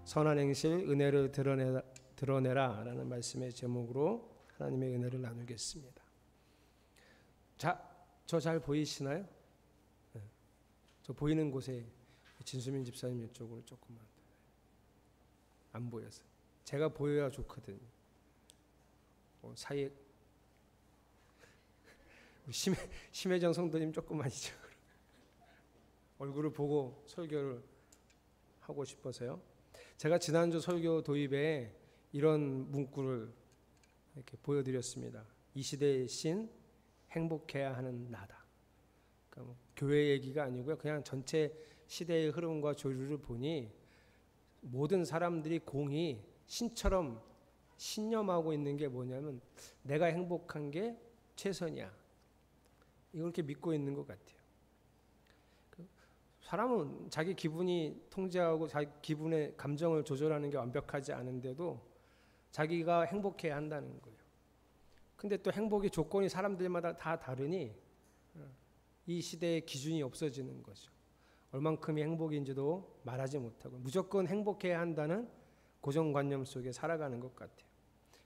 선한 행실 은혜를 드러내라 라는 말씀의 제목으로 하나님의 은혜를 나누겠습니다. 자, 저 잘 보이시나요? 네. 저 보이는 곳에 진수민 집사님 이쪽으로 조금만. 안 보여서. 제가 보여야 좋거든요. 사이에 심혜정 성도님 조금만 이쪽으로. 얼굴을 보고 설교를 하고 싶어서요. 제가 지난주 설교 도입에 이런 문구를 이렇게 보여드렸습니다. 이 시대의 신, 행복해야 하는 나다. 그러니까 뭐 교회 얘기가 아니고요. 그냥 전체 시대의 흐름과 조류를 보니 모든 사람들이 공히 신처럼 신념하고 있는 게 뭐냐면 내가 행복한 게 최선이야. 이걸 이렇게 믿고 있는 것 같아요. 사람은 자기 기분이 통제하고 자기 기분의 감정을 조절하는 게 완벽하지 않은데도 자기가 행복해야 한다는 거예요. 근데 또 행복의 조건이 사람들마다 다 다르니 이 시대의 기준이 없어지는 거죠. 얼만큼이 행복인지도 말하지 못하고 무조건 행복해야 한다는 고정관념 속에 살아가는 것 같아요.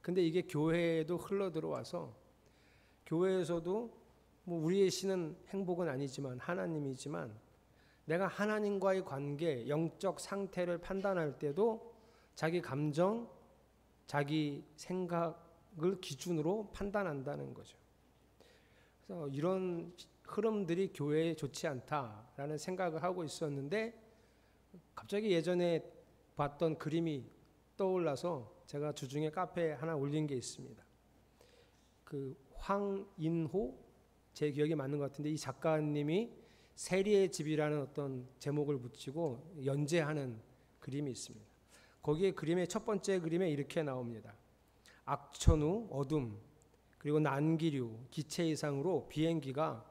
근데 이게 교회에도 흘러들어와서 교회에서도 뭐 우리의 신은 행복은 아니지만 하나님이지만 내가 하나님과의 관계, 영적 상태를 판단할 때도 자기 감정, 자기 생각을 기준으로 판단한다는 거죠. 그래서 이런 흐름들이 교회에 좋지 않다라는 생각을 하고 있었는데 갑자기 예전에 봤던 그림이 떠올라서 제가 주중에 카페에 하나 올린 게 있습니다. 그 황인호, 제 기억이 맞는 것 같은데 이 작가님이 세리의 집이라는 어떤 제목을 붙이고 연재하는 그림이 있습니다. 거기에 그림의 첫 번째 그림에 이렇게 나옵니다. 악천후, 어둠, 그리고 난기류, 기체 이상으로 비행기가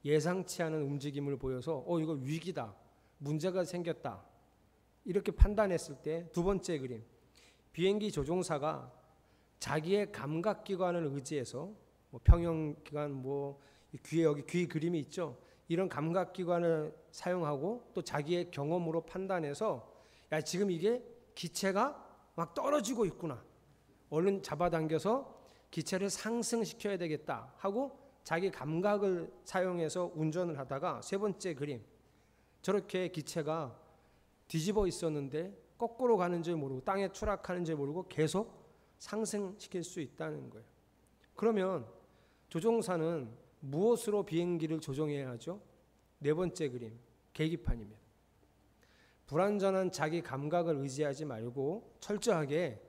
예상치 않은 움직임을 보여서 이거 위기다, 문제가 생겼다 이렇게 판단했을 때 두 번째 그림, 비행기 조종사가 자기의 감각기관을 의지해서 뭐 평형기관, 뭐 귀에 여기 귀 그림이 있죠. 이런 감각기관을 사용하고 또 자기의 경험으로 판단해서 야 지금 이게 기체가 막 떨어지고 있구나. 얼른 잡아당겨서 기체를 상승시켜야 되겠다 하고 자기 감각을 사용해서 운전을 하다가 세 번째 그림, 저렇게 기체가 뒤집어 있었는데 거꾸로 가는 줄 모르고 땅에 추락하는 줄 모르고 계속 상승시킬 수 있다는 거예요. 그러면 조종사는 무엇으로 비행기를 조종해야 하죠? 네 번째 그림, 계기판입니다. 불완전한 자기 감각을 의지하지 말고 철저하게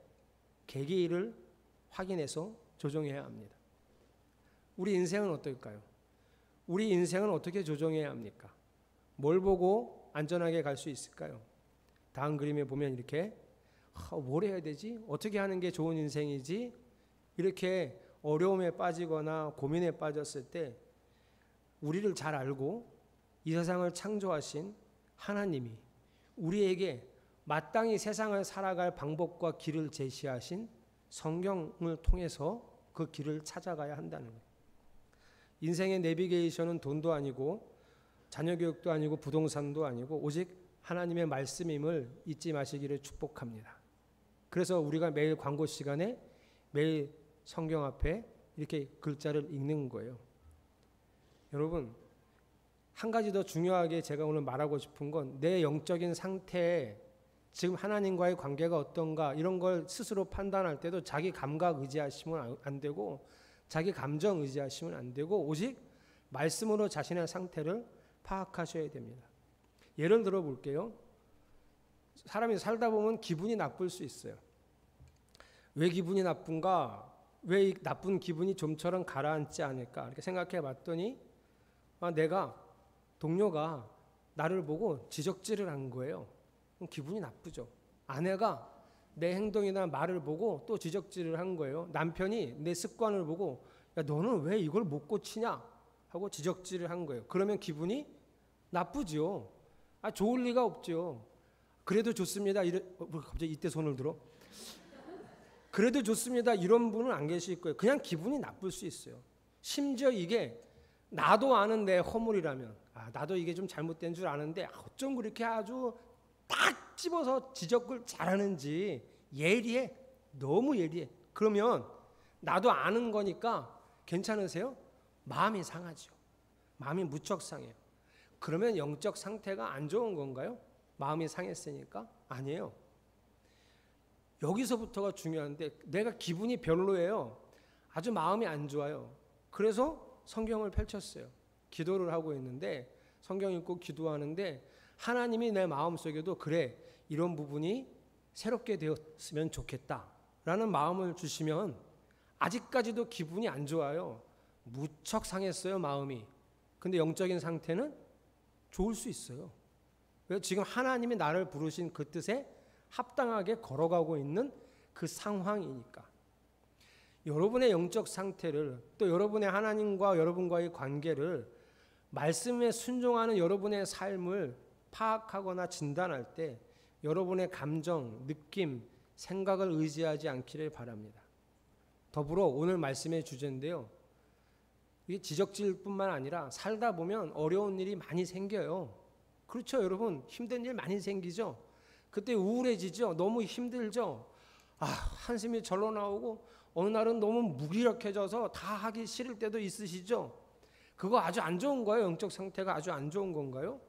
계기를 확인해서 조종해야 합니다. 우리 인생은 어떨까요? 우리 인생은 어떻게 조종해야 합니까? 뭘 보고 안전하게 갈 수 있을까요? 다음 그림에 보면 이렇게 뭘 해야 되지? 어떻게 하는 게 좋은 인생이지? 이렇게 어려움에 빠지거나 고민에 빠졌을 때 우리를 잘 알고 이 세상을 창조하신 하나님이 우리에게 마땅히 세상을 살아갈 방법과 길을 제시하신 성경을 통해서 그 길을 찾아가야 한다는 거예요. 인생의 내비게이션은 돈도 아니고 자녀 교육도 아니고 부동산도 아니고 오직 하나님의 말씀임을 잊지 마시기를 축복합니다. 그래서 우리가 매일 광고 시간에 매일 성경 앞에 이렇게 글자를 읽는 거예요. 여러분, 한 가지 더 중요하게 제가 오늘 말하고 싶은 건 내 영적인 상태에 지금 하나님과의 관계가 어떤가 이런 걸 스스로 판단할 때도 자기 감각 의지하시면 안 되고 자기 감정 의지하시면 안 되고 오직 말씀으로 자신의 상태를 파악하셔야 됩니다. 예를 들어 볼게요. 사람이 살다 보면 기분이 나쁠 수 있어요. 왜 기분이 나쁜가? 왜 이 나쁜 기분이 좀처럼 가라앉지 않을까? 이렇게 생각해 봤더니 내가 동료가 나를 보고 지적질을 한 거예요. 그럼 기분이 나쁘죠. 아내가 내 행동이나 말을 보고 또 지적질을 한 거예요. 남편이 내 습관을 보고 야 너는 왜 이걸 못 고치냐 하고 지적질을 한 거예요. 그러면 기분이 나쁘죠. 좋을 리가 없죠. 그래도 좋습니다. 갑자기 이때 손을 들어. 그래도 좋습니다. 이런 분은 안 계실 거예요. 그냥 기분이 나쁠 수 있어요. 심지어 이게 나도 아는 내 허물이라면 나도 이게 좀 잘못된 줄 아는데 어쩜 그렇게 아주 딱 집어서 지적을 잘하는지 예리해. 너무 예리해. 그러면 나도 아는 거니까 괜찮으세요? 마음이 상하죠. 마음이 무척 상해요. 그러면 영적 상태가 안 좋은 건가요? 마음이 상했으니까? 아니에요. 여기서부터가 중요한데 내가 기분이 별로예요. 아주 마음이 안 좋아요. 그래서 성경을 펼쳤어요. 기도를 하고 있는데 성경 읽고 기도하는데 하나님이 내 마음속에도 그래 이런 부분이 새롭게 되었으면 좋겠다라는 마음을 주시면 아직까지도 기분이 안 좋아요. 무척 상했어요 마음이. 근데 영적인 상태는 좋을 수 있어요. 왜? 지금 하나님이 나를 부르신 그 뜻에 합당하게 걸어가고 있는 그 상황이니까. 여러분의 영적 상태를 또 여러분의 하나님과 여러분과의 관계를 말씀에 순종하는 여러분의 삶을 파악하거나 진단할 때 여러분의 감정, 느낌, 생각을 의지하지 않기를 바랍니다. 더불어 오늘 말씀의 주제인데요. 이게 지적질뿐만 아니라 살다 보면 어려운 일이 많이 생겨요. 그렇죠, 여러분? 힘든 일 많이 생기죠? 그때 우울해지죠? 너무 힘들죠? 한숨이 절로 나오고 어느 날은 너무 무기력해져서 다 하기 싫을 때도 있으시죠? 그거 아주 안 좋은 거예요? 영적 상태가 아주 안 좋은 건가요?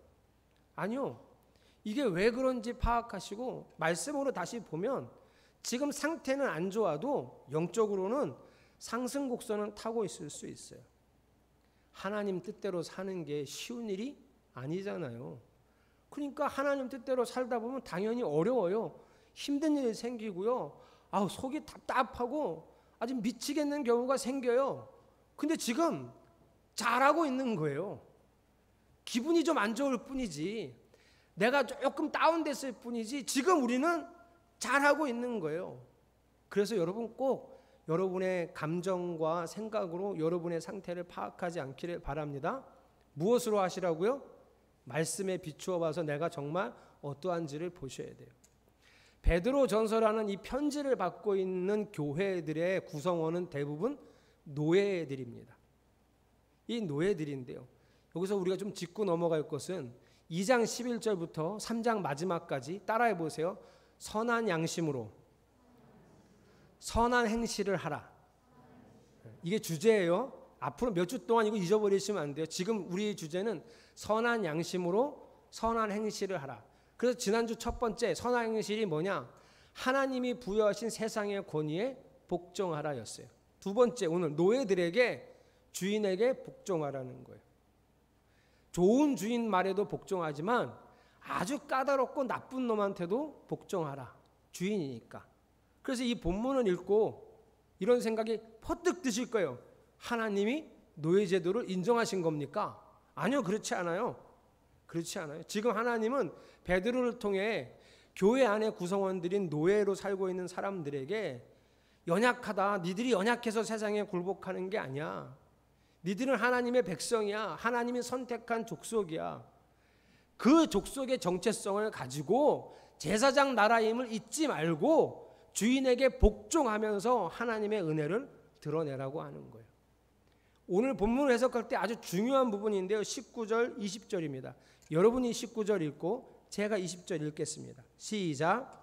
아니요. 이게 왜 그런지 파악하시고 말씀으로 다시 보면 지금 상태는 안 좋아도 영적으로는 상승 곡선은 타고 있을 수 있어요. 하나님 뜻대로 사는 게 쉬운 일이 아니잖아요. 그러니까 하나님 뜻대로 살다 보면 당연히 어려워요. 힘든 일이 생기고요. 속이 답답하고 아주 미치겠는 경우가 생겨요. 근데 지금 잘하고 있는 거예요. 기분이 좀 안 좋을 뿐이지, 내가 조금 다운됐을 뿐이지 지금 우리는 잘하고 있는 거예요. 그래서 여러분 꼭 여러분의 감정과 생각으로 여러분의 상태를 파악하지 않기를 바랍니다. 무엇으로 하시라고요? 말씀에 비추어 봐서 내가 정말 어떠한지를 보셔야 돼요. 베드로 전서라는 이 편지를 받고 있는 교회들의 구성원은 대부분 노예들입니다. 이 노예들인데요. 여기서 우리가 좀 짚고 넘어갈 것은 2장 11절부터 3장 마지막까지 따라해 보세요. 선한 양심으로 선한 행실을 하라. 이게 주제예요. 앞으로 몇 주 동안 이거 잊어버리시면 안 돼요. 지금 우리의 주제는 선한 양심으로 선한 행실을 하라. 그래서 지난주 첫 번째 선한 행실이 뭐냐? 하나님이 부여하신 세상의 권위에 복종하라였어요. 두 번째, 오늘 노예들에게 주인에게 복종하라는 거예요. 좋은 주인 말에도 복종하지만 아주 까다롭고 나쁜 놈한테도 복종하라. 주인이니까. 그래서 이 본문을 읽고 이런 생각이 퍼뜩 드실 거예요. 하나님이 노예제도를 인정하신 겁니까? 아니요, 그렇지 않아요. 그렇지 않아요. 지금 하나님은 베드로를 통해 교회 안에 구성원들인 노예로 살고 있는 사람들에게 연약하다, 니들이 연약해서 세상에 굴복하는 게 아니야. 니들은 하나님의 백성이야. 하나님이 선택한 족속이야. 그 족속의 정체성을 가지고 제사장 나라임을 잊지 말고 주인에게 복종하면서 하나님의 은혜를 드러내라고 하는 거예요. 오늘 본문을 해석할 때 아주 중요한 부분인데요. 19절, 20절입니다. 여러분이 19절 읽고 제가 20절 읽겠습니다. 시작.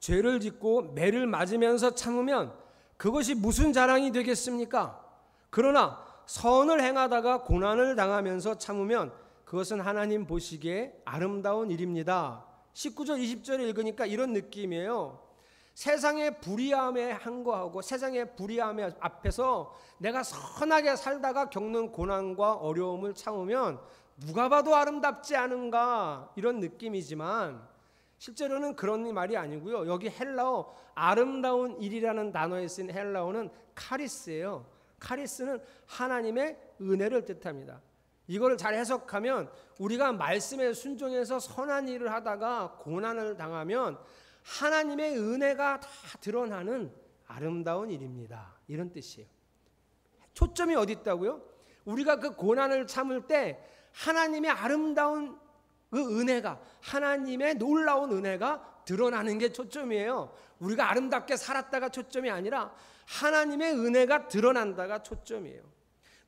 죄를 짓고 매를 맞으면서 참으면 그것이 무슨 자랑이 되겠습니까? 그러나 선을 행하다가 고난을 당하면서 참으면 그것은 하나님 보시기에 아름다운 일입니다. 19절 20절을 읽으니까 이런 느낌이에요. 세상의 불의함에 항거하고 세상의 불의함 앞에서 내가 선하게 살다가 겪는 고난과 어려움을 참으면 누가 봐도 아름답지 않은가, 이런 느낌이지만 실제로는 그런 말이 아니고요. 여기 헬라어 아름다운 일이라는 단어에 쓰인 헬라어는 카리스예요. 카리스는 하나님의 은혜를 뜻합니다. 이걸 잘 해석하면 우리가 말씀에 순종해서 선한 일을 하다가 고난을 당하면 하나님의 은혜가 다 드러나는 아름다운 일입니다. 이런 뜻이에요. 초점이 어디 있다고요? 우리가 그 고난을 참을 때 하나님의 아름다운 그 은혜가, 하나님의 놀라운 은혜가 드러나는 게 초점이에요. 우리가 아름답게 살았다가 초점이 아니라 하나님의 은혜가 드러난다가 초점이에요.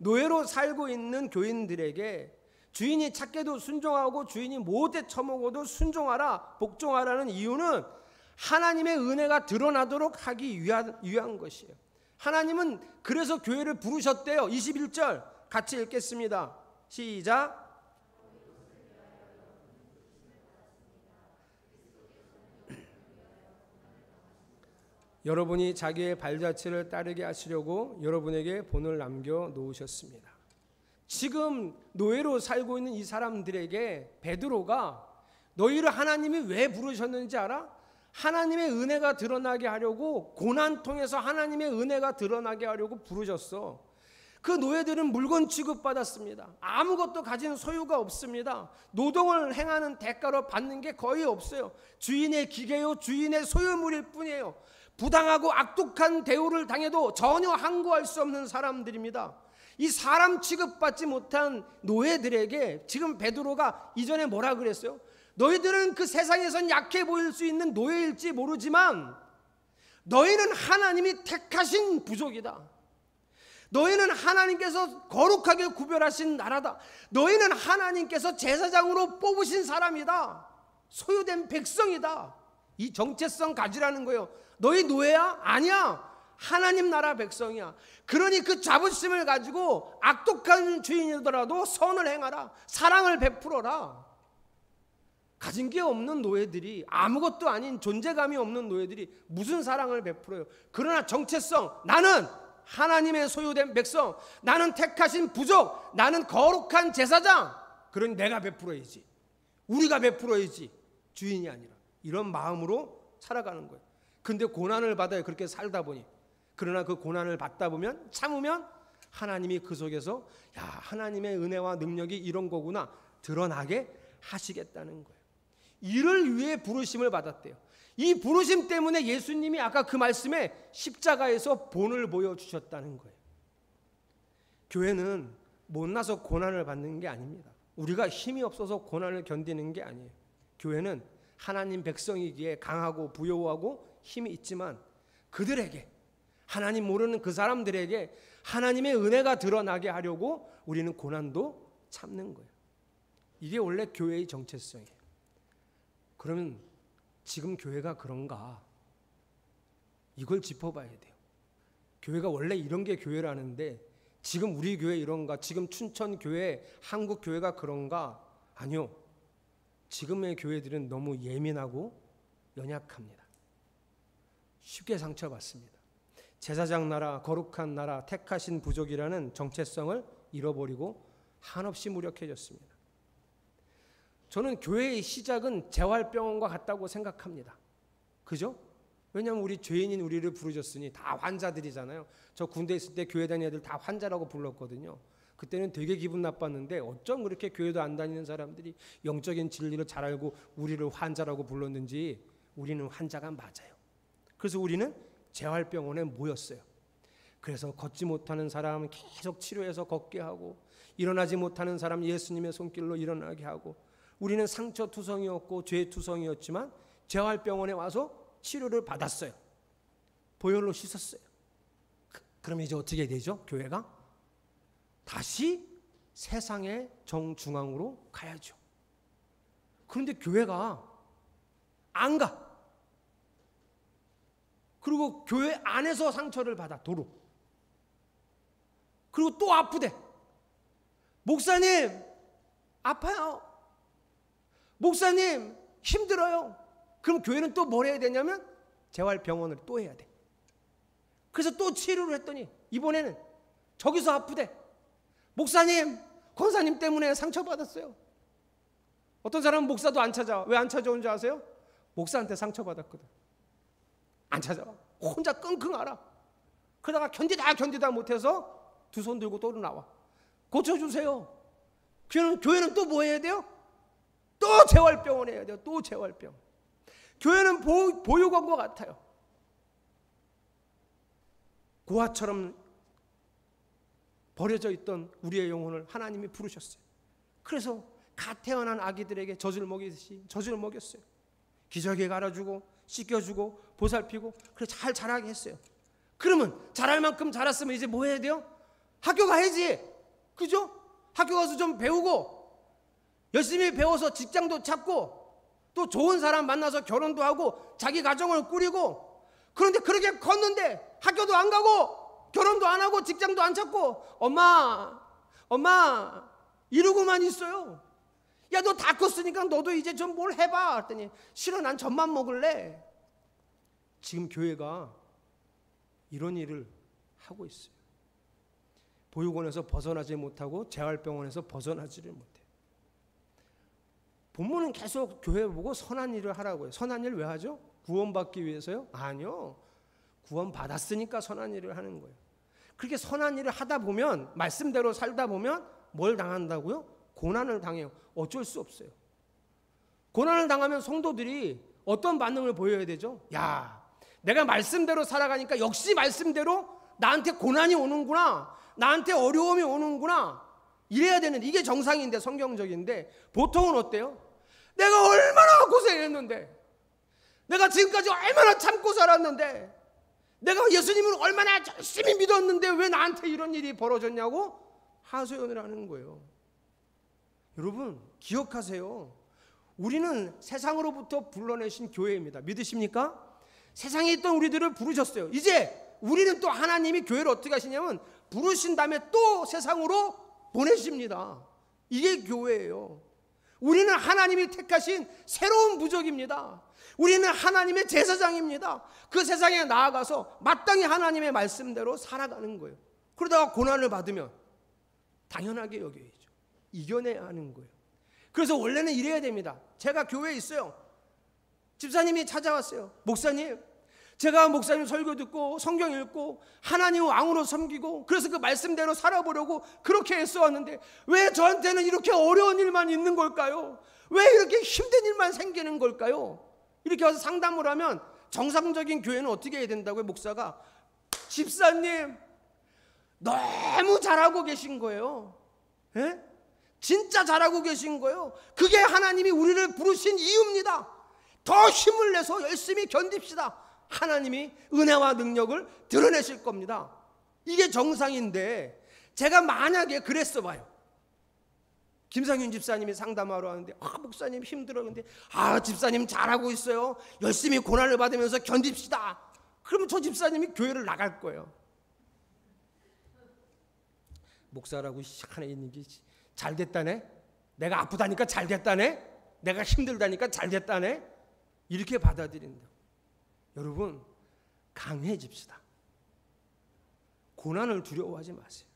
노예로 살고 있는 교인들에게 주인이 찾게도 순종하고 주인이 못에 처먹어도 순종하라, 복종하라는 이유는 하나님의 은혜가 드러나도록 하기 위한 것이에요. 하나님은 그래서 교회를 부르셨대요. 21절 같이 읽겠습니다. 시작. 여러분이 자기의 발자취를 따르게 하시려고 여러분에게 본을 남겨 놓으셨습니다. 지금 노예로 살고 있는 이 사람들에게 베드로가 너희를 하나님이 왜 부르셨는지 알아? 하나님의 은혜가 드러나게 하려고, 고난 통해서 하나님의 은혜가 드러나게 하려고 부르셨어. 그 노예들은 물건 취급받았습니다. 아무것도 가진 소유가 없습니다. 노동을 행하는 대가로 받는 게 거의 없어요. 주인의 기계요, 주인의 소유물일 뿐이에요. 부당하고 악독한 대우를 당해도 전혀 항거할 수 없는 사람들입니다. 이 사람 취급받지 못한 노예들에게 지금 베드로가 이전에 뭐라 그랬어요? 너희들은 그 세상에선 약해 보일 수 있는 노예일지 모르지만 너희는 하나님이 택하신 부족이다. 너희는 하나님께서 거룩하게 구별하신 나라다. 너희는 하나님께서 제사장으로 뽑으신 사람이다. 소유된 백성이다. 이 정체성 가지라는 거예요. 너희 노예야? 아니야. 하나님 나라 백성이야. 그러니 그 자부심을 가지고 악독한 주인이더라도 선을 행하라. 사랑을 베풀어라. 가진 게 없는 노예들이, 아무것도 아닌 존재감이 없는 노예들이 무슨 사랑을 베풀어요. 그러나 정체성, 나는 하나님의 소유된 백성, 나는 택하신 부족, 나는 거룩한 제사장. 그러니 내가 베풀어야지, 우리가 베풀어야지, 주인이 아니라. 이런 마음으로 살아가는 거예요. 근데 고난을 받아요. 그렇게 살다 보니. 그러나 그 고난을 받다 보면, 참으면 하나님이 그 속에서 야, 하나님의 은혜와 능력이 이런 거구나 드러나게 하시겠다는 거예요. 이를 위해 부르심을 받았대요. 이 부르심 때문에 예수님이 아까 그 말씀에 십자가에서 본을 보여주셨다는 거예요. 교회는 못나서 고난을 받는 게 아닙니다. 우리가 힘이 없어서 고난을 견디는 게 아니에요. 교회는 하나님 백성이기에 강하고 부여하고 힘이 있지만 그들에게, 하나님 모르는 그 사람들에게 하나님의 은혜가 드러나게 하려고 우리는 고난도 참는 거예요. 이게 원래 교회의 정체성이에요. 그러면 지금 교회가 그런가? 이걸 짚어봐야 돼요. 교회가 원래 이런 게 교회라는데 지금 우리 교회 이런가? 지금 춘천교회, 한국교회가 그런가? 아니요. 지금의 교회들은 너무 예민하고 연약합니다. 쉽게 상처받습니다. 제사장 나라, 거룩한 나라, 택하신 부족이라는 정체성을 잃어버리고 한없이 무력해졌습니다. 저는 교회의 시작은 재활병원과 같다고 생각합니다. 그죠? 왜냐하면 우리 죄인인 우리를 부르셨으니 다 환자들이잖아요. 저 군대 있을 때 교회 다니는 애들 다 환자라고 불렀거든요. 그때는 되게 기분 나빴는데 어쩜 그렇게 교회도 안 다니는 사람들이 영적인 진리를 잘 알고 우리를 환자라고 불렀는지. 우리는 환자가 맞아요. 그래서 우리는 재활병원에 모였어요. 그래서 걷지 못하는 사람 계속 치료해서 걷게 하고, 일어나지 못하는 사람 예수님의 손길로 일어나게 하고, 우리는 상처투성이었고 죄투성이었지만 재활병원에 와서 치료를 받았어요. 보혈로 씻었어요. 그러면 이제 어떻게 되죠? 교회가 다시 세상의 정중앙으로 가야죠. 그런데 교회가 안 가. 그리고 교회 안에서 상처를 받아 도로. 그리고 또 아프대. 목사님 아파요. 목사님 힘들어요. 그럼 교회는 또 뭘 해야 되냐면 재활병원을 또 해야 돼. 그래서 또 치료를 했더니 이번에는 저기서 아프대. 목사님, 권사님 때문에 상처받았어요. 어떤 사람은 목사도 안 찾아와. 왜 안 찾아온 줄 아세요? 목사한테 상처받았거든. 안 찾아와. 혼자 끙끙 앓아. 그러다가 견디다 못해서 두 손 들고 또 나와. 고쳐주세요. 교회는 또 뭐 해야 돼요? 또 재활병원 해야 돼요. 또 재활병원. 교회는 보육원과 같아요. 고아처럼 버려져 있던 우리의 영혼을 하나님이 부르셨어요. 그래서 갓 태어난 아기들에게 젖을 먹이듯이 젖을 먹였어요. 기저귀에 갈아주고 씻겨주고 보살피고 그래 잘 자라게 했어요. 그러면 자랄 만큼 자랐으면 이제 뭐 해야 돼요? 학교 가야지. 그죠? 학교 가서 좀 배우고 열심히 배워서 직장도 찾고 또 좋은 사람 만나서 결혼도 하고 자기 가정을 꾸리고, 그런데 그렇게 컸는데 학교도 안 가고 결혼도 안 하고 직장도 안 찾고 엄마 이러고만 있어요. 야, 너 다 컸으니까 너도 이제 좀 뭘 해봐 했더니 싫어, 난 젖만 먹을래. 지금 교회가 이런 일을 하고 있어요. 보육원에서 벗어나지 못하고 재활병원에서 벗어나지를 못해요. 본문은 계속 교회 보고 선한 일을 하라고 해요. 선한 일 왜 하죠? 구원받기 위해서요? 아니요. 구원받았으니까 선한 일을 하는 거예요. 그렇게 선한 일을 하다 보면, 말씀대로 살다 보면 뭘 당한다고요? 고난을 당해요. 어쩔 수 없어요. 고난을 당하면 성도들이 어떤 반응을 보여야 되죠? 야, 내가 말씀대로 살아가니까 역시 말씀대로 나한테 고난이 오는구나, 나한테 어려움이 오는구나, 이래야 되는, 이게 정상인데, 성경적인데, 보통은 어때요? 내가 얼마나 고생했는데, 내가 지금까지 얼마나 참고 살았는데, 내가 예수님을 얼마나 열심히 믿었는데 왜 나한테 이런 일이 벌어졌냐고 하소연을 하는 거예요. 여러분 기억하세요. 우리는 세상으로부터 불러내신 교회입니다. 믿으십니까? 세상에 있던 우리들을 부르셨어요. 이제 우리는 또 하나님이 교회를 어떻게 하시냐면 부르신 다음에 또 세상으로 보내십니다. 이게 교회예요. 우리는 하나님이 택하신 새로운 부족입니다. 우리는 하나님의 제사장입니다. 그 세상에 나아가서 마땅히 하나님의 말씀대로 살아가는 거예요. 그러다가 고난을 받으면 당연하게 여겨야죠. 이겨내야 하는 거예요. 그래서 원래는 이래야 됩니다. 제가 교회에 있어요. 집사님이 찾아왔어요. 목사님, 제가 목사님 설교 듣고 성경 읽고 하나님 왕으로 섬기고 그래서 그 말씀대로 살아보려고 그렇게 애써왔는데 왜 저한테는 이렇게 어려운 일만 있는 걸까요? 왜 이렇게 힘든 일만 생기는 걸까요? 이렇게 와서 상담을 하면 정상적인 교회는 어떻게 해야 된다고요? 목사가, 집사님 너무 잘하고 계신 거예요. 예? 진짜 잘하고 계신 거예요. 그게 하나님이 우리를 부르신 이유입니다. 더 힘을 내서 열심히 견딥시다. 하나님이 은혜와 능력을 드러내실 겁니다. 이게 정상인데, 제가 만약에 그랬어 봐요. 김상윤 집사님이 상담하러 왔는데 목사님 힘들어. 근데 집사님 잘하고 있어요. 열심히 고난을 받으면서 견딥시다. 그러면 저 집사님이 교회를 나갈 거예요. 목사라고 하나 있는 게 잘 됐다네? 내가 아프다니까 잘 됐다네? 내가 힘들다니까 잘 됐다네? 이렇게 받아들인다. 여러분 강해집시다. 고난을 두려워하지 마세요.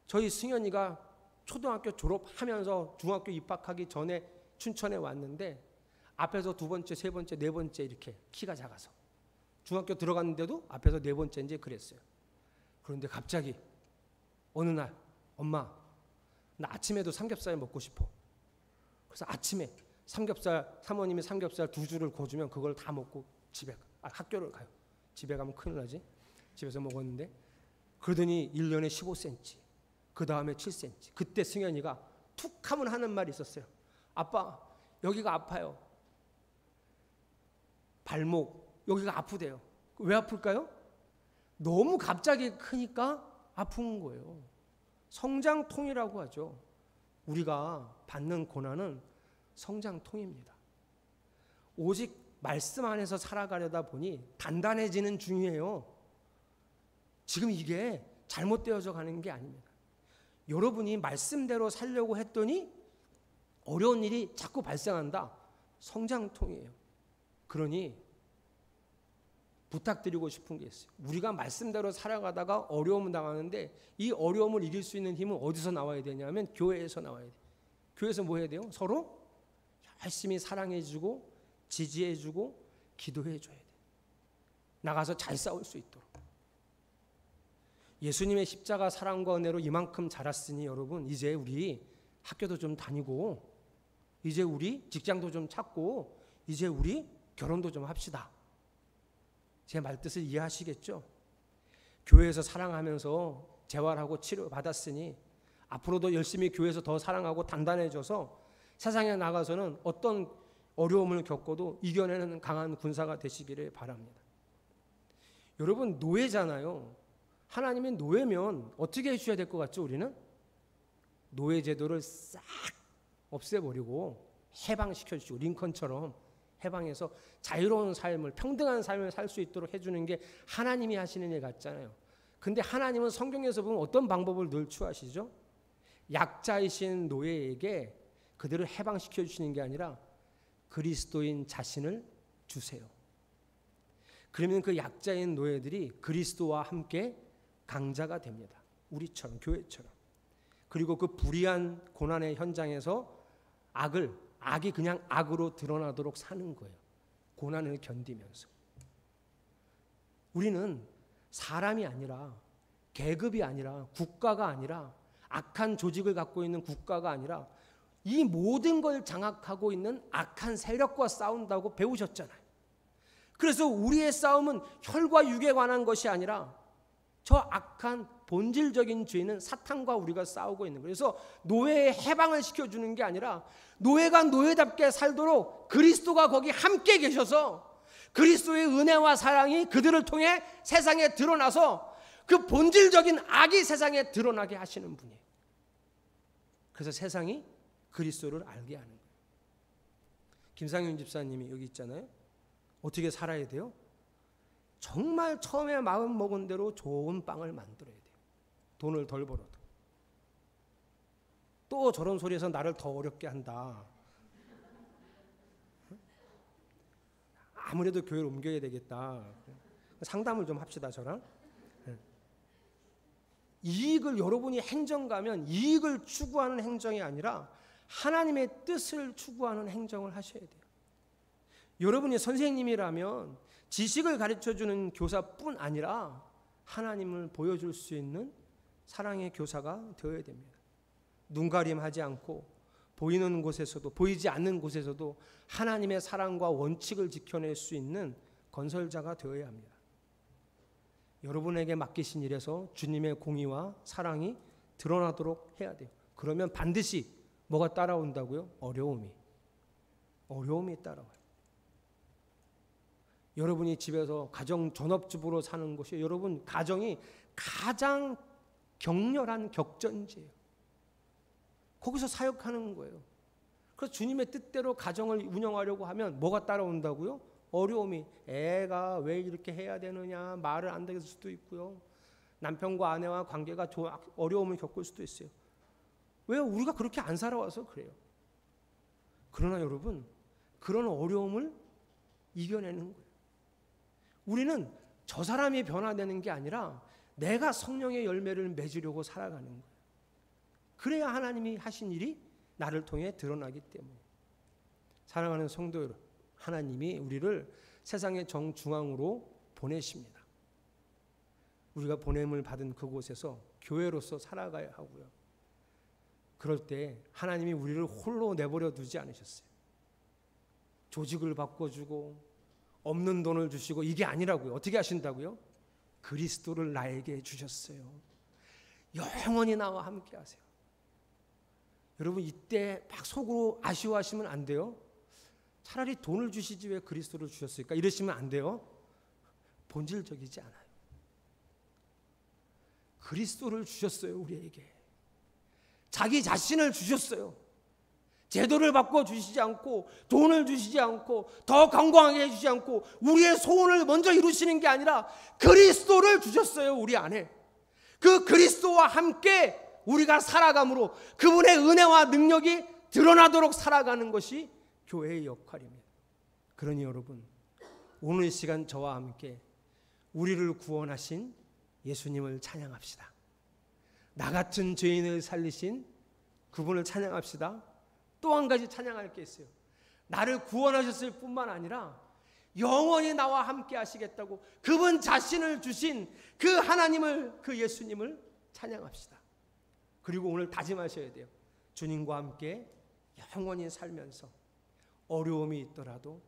저희 승현이가 초등학교 졸업하면서 중학교 입학하기 전에 춘천에 왔는데 앞에서 두 번째, 세 번째, 네 번째 이렇게 키가 작아서 중학교 들어갔는데도 앞에서 네 번째인지 그랬어요. 그런데 갑자기 어느 날 엄마, 나 아침에도 삼겹살 먹고 싶어. 그래서 아침에 삼겹살, 사모님이 삼겹살 2줄을 구워주면 그걸 다 먹고 집에 학교를 가요. 집에 가면 큰일 나지. 집에서 먹었는데 그러더니 1년에 15cm, 그 다음에 7cm. 그때 승현이가 툭 하면 하는 말이 있었어요. 아빠, 여기가 아파요. 발목 여기가 아프대요. 왜 아플까요? 너무 갑자기 크니까 아픈 거예요. 성장통이라고 하죠. 우리가 받는 고난은 성장통입니다. 오직 말씀 안에서 살아가려다 보니 단단해지는 중이에요. 지금 이게 잘못되어져 가는 게 아닙니다. 여러분이 말씀대로 살려고 했더니 어려운 일이 자꾸 발생한다. 성장통이에요. 그러니 부탁드리고 싶은 게 있어요. 우리가 말씀대로 살아가다가 어려움을 당하는데 이 어려움을 이길 수 있는 힘은 어디서 나와야 되냐면 교회에서 나와야 돼요. 교회에서 뭐 해야 돼요? 서로 열심히 사랑해주고 지지해주고 기도해줘야 돼요. 나가서 잘 싸울 수 있도록. 예수님의 십자가 사랑과 은혜로 이만큼 자랐으니 여러분 이제 우리 학교도 좀 다니고 이제 우리 직장도 좀 찾고 이제 우리 결혼도 좀 합시다. 제 말뜻을 이해하시겠죠? 교회에서 사랑하면서 재활하고 치료받았으니 앞으로도 열심히 교회에서 더 사랑하고 단단해져서 세상에 나가서는 어떤 어려움을 겪어도 이겨내는 강한 군사가 되시기를 바랍니다. 여러분 노예잖아요. 하나님이 노예면 어떻게 해주셔야 될 것 같죠? 우리는 노예 제도를 싹 없애버리고 해방시켜 주시고, 링컨처럼 해방해서 자유로운 삶을, 평등한 삶을 살 수 있도록 해주는 게 하나님이 하시는 일 같잖아요. 근데 하나님은 성경에서 보면 어떤 방법을 늘 취하시죠? 약자이신 노예에게 그들을 해방시켜 주시는 게 아니라 그리스도인 자신을 주세요. 그러면 그 약자인 노예들이 그리스도와 함께 강자가 됩니다. 우리처럼, 교회처럼. 그리고 그 불의한 고난의 현장에서 악이 그냥 악으로 드러나도록 사는 거예요. 고난을 견디면서. 우리는 사람이 아니라, 계급이 아니라, 국가가 아니라, 악한 조직을 갖고 있는 국가가 아니라 이 모든 걸 장악하고 있는 악한 세력과 싸운다고 배우셨잖아요. 그래서 우리의 싸움은 혈과 육에 관한 것이 아니라 저 악한 본질적인 죄는 사탄과 우리가 싸우고 있는 거예요. 그래서 노예의 해방을 시켜주는 게 아니라 노예가 노예답게 살도록 그리스도가 거기 함께 계셔서 그리스도의 은혜와 사랑이 그들을 통해 세상에 드러나서 그 본질적인 악이 세상에 드러나게 하시는 분이에요. 그래서 세상이 그리스도를 알게 하는 거예요. 김상윤 집사님이 여기 있잖아요. 어떻게 살아야 돼요? 정말 처음에 마음 먹은 대로 좋은 빵을 만들어야 돼요. 돈을 덜 벌어도. 또 저런 소리에서 나를 더 어렵게 한다. 아무래도 교회를 옮겨야 되겠다. 상담을 좀 합시다, 저랑. 이익을, 여러분이 행정 가면 이익을 추구하는 행정이 아니라 하나님의 뜻을 추구하는 행정을 하셔야 돼요. 여러분이 선생님이라면 지식을 가르쳐주는 교사뿐 아니라 하나님을 보여줄 수 있는 사랑의 교사가 되어야 됩니다. 눈가림하지 않고 보이는 곳에서도 보이지 않는 곳에서도 하나님의 사랑과 원칙을 지켜낼 수 있는 건설자가 되어야 합니다. 여러분에게 맡기신 일에서 주님의 공의와 사랑이 드러나도록 해야 돼요. 그러면 반드시 뭐가 따라온다고요? 어려움이 따라와요. 여러분이 집에서 가정 전업주부로 사는 곳이 여러분 가정이 가장 격렬한 격전지예요. 거기서 사역하는 거예요. 그래서 주님의 뜻대로 가정을 운영하려고 하면 뭐가 따라온다고요? 어려움이. 애가 왜 이렇게 해야 되느냐, 말을 안 들을 수도 있고요. 남편과 아내와 관계가 어려움을 겪을 수도 있어요. 왜? 우리가 그렇게 안 살아와서 그래요. 그러나 여러분, 그런 어려움을 이겨내는 거예요. 우리는 저 사람이 변화되는 게 아니라 내가 성령의 열매를 맺으려고 살아가는 거예요. 그래야 하나님이 하신 일이 나를 통해 드러나기 때문에. 사랑하는 성도 여러분, 하나님이 우리를 세상의 정중앙으로 보내십니다. 우리가 보냄을 받은 그곳에서 교회로서 살아가야 하고요. 그럴 때 하나님이 우리를 홀로 내버려 두지 않으셨어요. 조직을 바꿔주고 없는 돈을 주시고 이게 아니라고요. 어떻게 하신다고요? 그리스도를 나에게 주셨어요. 영원히 나와 함께 하세요. 여러분 이때 막 속으로 아쉬워하시면 안 돼요. 차라리 돈을 주시지 왜 그리스도를 주셨을까? 이러시면 안 돼요. 본질적이지 않아요. 그리스도를 주셨어요. 우리에게. 자기 자신을 주셨어요. 제도를 바꿔 주시지 않고 돈을 주시지 않고 더 건강하게 해주지 않고 우리의 소원을 먼저 이루시는 게 아니라 그리스도를 주셨어요. 우리 안에. 그 그리스도와 함께 우리가 살아감으로 그분의 은혜와 능력이 드러나도록 살아가는 것이 교회의 역할입니다. 그러니 여러분, 오늘 이 시간 저와 함께 우리를 구원하신 예수님을 찬양합시다. 나 같은 죄인을 살리신 그분을 찬양합시다. 또 한 가지 찬양할 게 있어요. 나를 구원하셨을 뿐만 아니라 영원히 나와 함께 하시겠다고 그분 자신을 주신 그 하나님을, 그 예수님을 찬양합시다. 그리고 오늘 다짐하셔야 돼요. 주님과 함께 영원히 살면서 어려움이 있더라도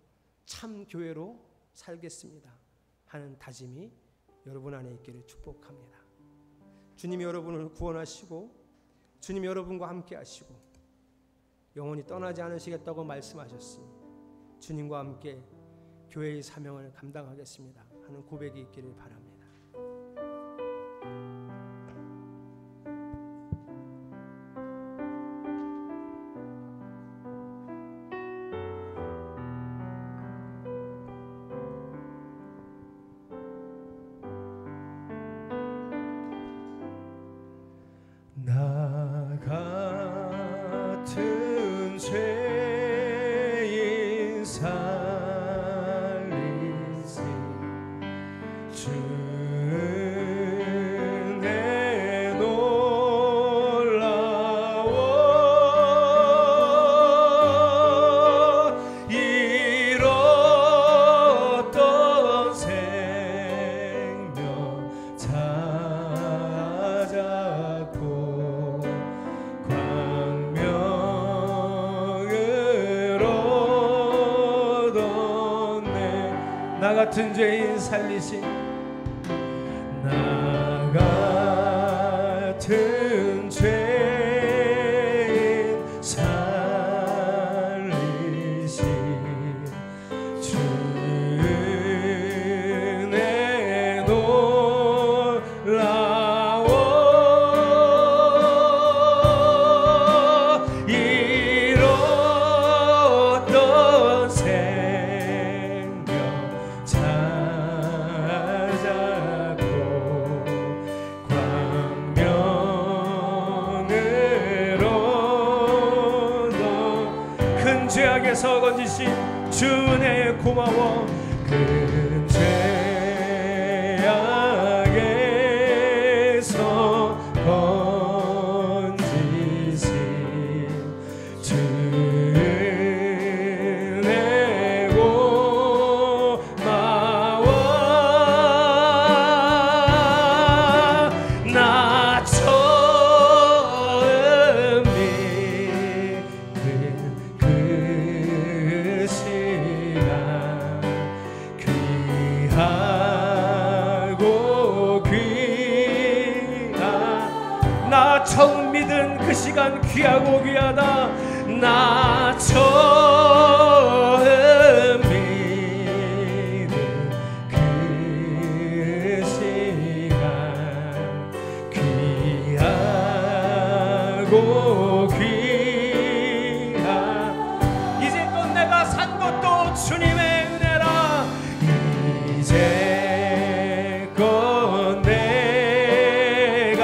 참 교회로 살겠습니다 하는 다짐이 여러분 안에 있기를 축복합니다. 주님이 여러분을 구원하시고 주님이 여러분과 함께 하시고 영원히 떠나지 않으시겠다고 말씀하셨으니 주님과 함께 교회의 사명을 감당하겠습니다 하는 고백이 있기를 바랍니다. 같은 죄인 살리신 나 같은 죄인 살리신 주 은혜 놀라워 잃었던 생명 찾았고 광명으로 큰 죄악에서 건지신 주 은혜 고마워 큰 죄악에서 건지신 주 은혜 고마워 나 처음 믿은 그 시간 귀하고 귀한 나 처음 믿은 그 시간 귀하고 귀하다 나 처음 믿은 그 시간 귀하고 귀한 이제껏 내가 산 것도 주님의 은혜라 이제껏 내가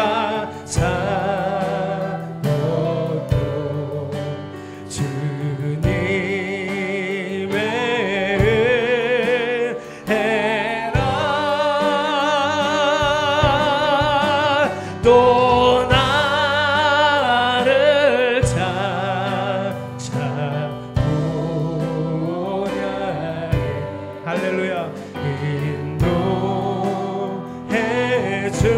산 것도 주님의 은혜라 또 나를 찾아오냐 할렐루야 인도해 주시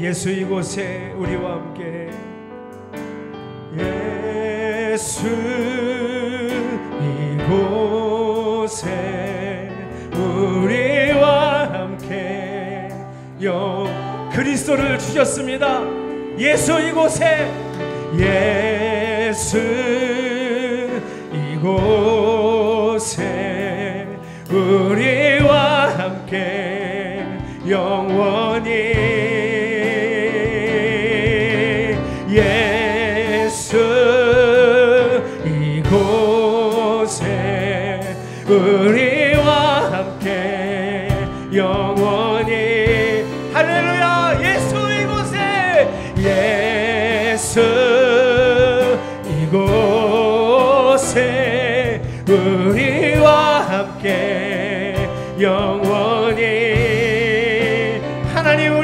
예수 이곳에 우리와 함께 예수 이곳에 우리와 함께 그리스도를 주셨습니다. 예수 이곳에 예수 이곳에 우리와 함께 영원히 예수 이곳에 우리와 함께 영원히 할렐루야 예수 이곳에 예수 이곳에 우리와 함께 영원히 하나님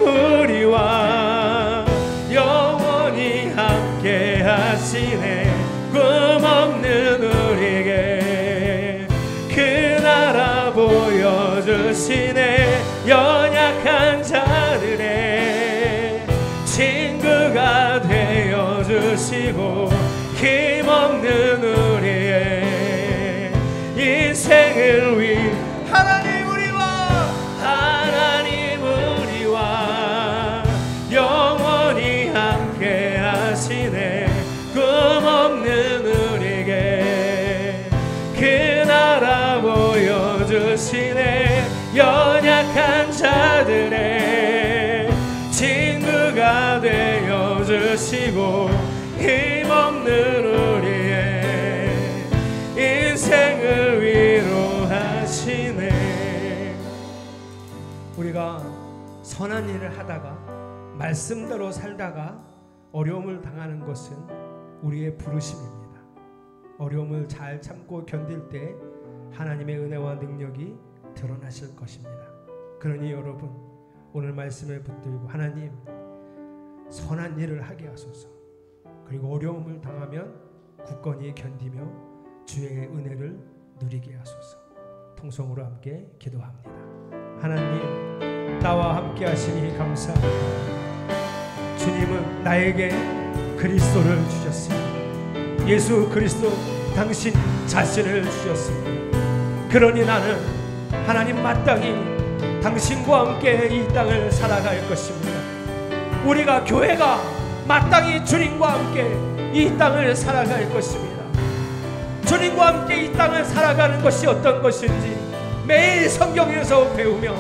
우리와 영원히 함께 하시네 꿈없는 우리에게 그 나라 보여주시네 연약한 자들의 친구가 되어주시고 힘없는 우리의 인생을 위해 하나님 우리와 영원히 함께 하시네 꿈없는 우리에게 그 나라 보여주시네 연약한 자들의 친구가 되어주시고 힘없는 우리의 인생을 위로하시네 우리가 선한 일을 하다가 말씀대로 살다가 어려움을 당하는 것은 우리의 부르심입니다. 어려움을 잘 참고 견딜 때 하나님의 은혜와 능력이 드러나실 것입니다. 그러니 여러분 오늘 말씀을 붙들고 하나님 선한 일을 하게 하소서 그리고 어려움을 당하면 굳건히 견디며 주의 은혜를 누리게 하소서 통성으로 함께 기도합니다. 하나님 나와 함께 하시니 감사합니다. 주님은 나에게 그리스도를 주셨습니다. 예수 그리스도 당신 자신을 주셨습니다. 그러니 나는 하나님 마땅히 당신과 함께 이 땅을 살아갈 것입니다. 우리가 교회가 마땅히 주님과 함께 이 땅을 살아갈 것입니다. 주님과 함께 이 땅을 살아가는 것이 어떤 것인지 매일 성경에서 배우며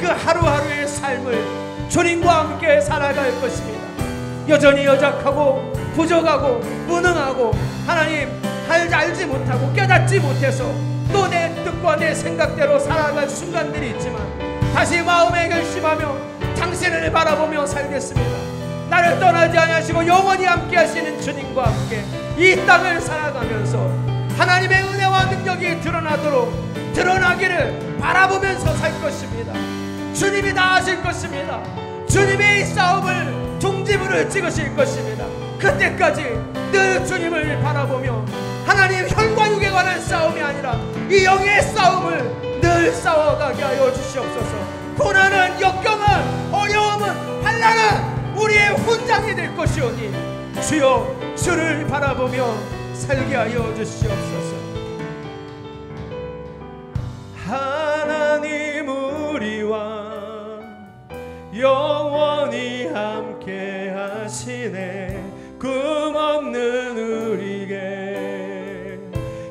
그 하루하루의 삶을 주님과 함께 살아갈 것입니다. 여전히 여작하고 부족하고 무능하고 하나님 알지 못하고 깨닫지 못해서 또 내 뜻과 내 생각대로 살아갈 순간들이 있지만 다시 마음에 결심하며 당신을 바라보며 살겠습니다. 나를 떠나지 않으시고 영원히 함께 하시는 주님과 함께 이 땅을 살아가면서 하나님의 은혜와 능력이 드러나기를 바라보면서 살 것입니다. 주님이 다 하실 것입니다. 주님의 이 싸움을 종지부를 찍으실 것입니다. 그때까지 늘 주님을 바라보며 하나님 혈과 육에 관한 싸움이 아니라 이 영의 싸움을 늘 싸워가게 하여 주시옵소서. 고난은 역경은 어려움은 환난은 우리의 훈장이 될 것이오니 주여 주를 바라보며 살게 하여 주시옵소서. 하나님 우리와 영원히 함께 하시네. 꿈없는 우리에게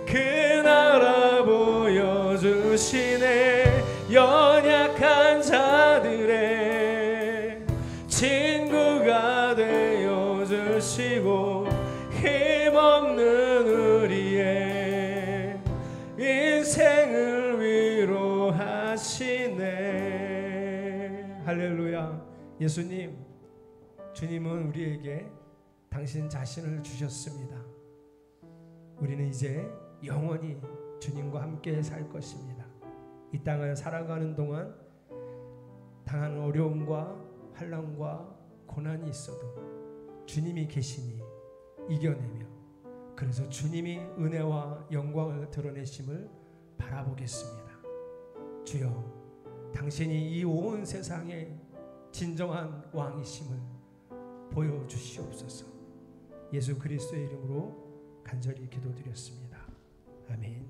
그 나라 보여주시네. 연약한 자들의 친구가 되어주시고 힘없는 우리의 인생을 위로하시네. 할렐루야. 예수님, 주님은 우리에게 당신 자신을 주셨습니다. 우리는 이제 영원히 주님과 함께 살 것입니다. 이 땅을 살아가는 동안 당하는 어려움과 환난과 고난이 있어도 주님이 계시니 이겨내며 그래서 주님이 은혜와 영광을 드러내심을 바라보겠습니다. 주여, 당신이 이 온 세상에 진정한 왕이심을 보여주시옵소서. 예수 그리스도의 이름으로 간절히 기도드렸습니다. 아멘.